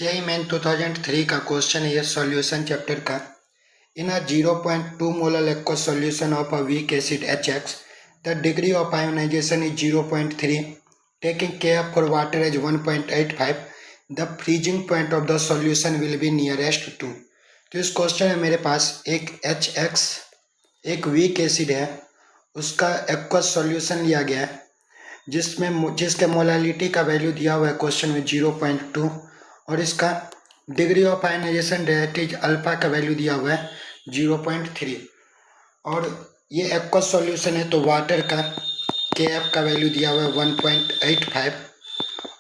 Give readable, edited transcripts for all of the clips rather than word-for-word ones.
JEE main 2003 का question है ये सॉल्यूशन चैप्टर का। इन अ 0.2 molar aqueous solution of a weak acid HX, the degree of ionization is 0.3. Taking Kf for water as 1.85, the freezing point of the solution will be nearest to। तो इस question में मेरे पास एक HX एक weak acid है, उसका aqueous solution लिया गया है जिसके मोलालिटी का वैल्यू दिया हुआ है क्वेश्चन में 0.2 और इसका degree of ionisation that alpha का वैल्यू दिया हुआ है 0.3 और ये एक्वस सॉल्यूशन है तो वाटर का Kf का वैल्यू दिया हुआ है 1.85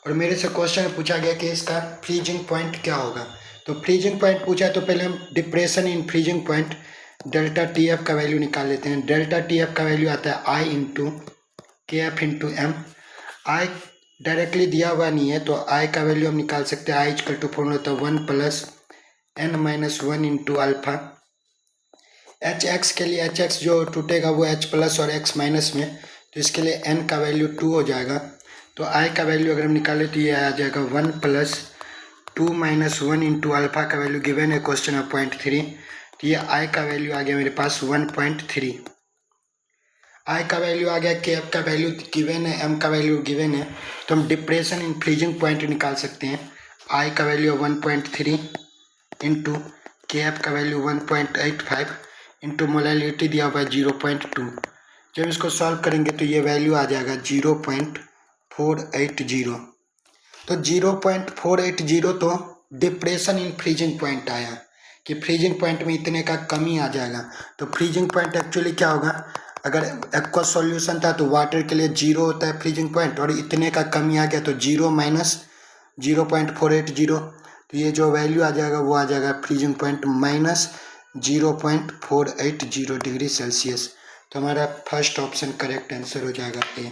और मेरे से क्वेश्चन पूछा गया कि इसका फ्रीजिंग पॉइंट क्या होगा। तो फ्रीजिंग पॉइंट पूछा है तो पहले हम depression in freezing point delta TF का वैल्यू निकाल लेते हैं। डेल्टा TF का वैल्यू आता है I into KF into M। I directly दिया हुआ नहीं है तो I का वैल्यू हम निकाल सकते हैं। I इक्वल टू फॉर्मूला होता है 1 plus n-1 into alpha. HX के लिए HX जो टूटेगा वो H प्लस और X माइनस में, तो इसके लिए n का वैल्यू 2 हो जाएगा। तो I का वैल्यू अगर हम निकालें तो ये आ जाएगा 1 प्लस 2 माइनस 1 इंटू अल्फा का वैल्यू गिवन है क्वेश्चन में 0.3, तो ये I का वैल्यू आ गया मेरे पास 1.3। I का वैल्यू आ गया, Kf का वैल्यू गिवन है, M का वैल्यू गिवन है, तो हम डिप्रेशन इन फ्रीजिंग पॉइंट निकाल सकते हैं। I का वैल्यू 1.3 इंटू Kf का वैल्यू 1.85 इंटू मोलालिटी दिया हुआ है 0.2। जब इसको सॉल्व करेंगे तो ये वैल्यू आ जाएगा 0.480। तो 0.480 तो डिप्रेशन इन फ्रीजिंग पॉइंट आया कि फ्रीजिंग पॉइंट में इतने का कमी आ जाएगा। तो फ्रीजिंग पॉइंट एक्चुअली क्या होगा, अगर एक्वस सॉल्यूशन था तो वाटर के लिए 0 होता है फ्रीजिंग पॉइंट और इतने का कमी आ गया तो 0 माइनस 0.480, तो ये जो वैल्यू आ जाएगा वो आ जाएगा freezing point minus 0.480 degree Celsius. तो हमारा फर्स्ट ऑप्शन करेक्ट आंसर हो जाएगा ए।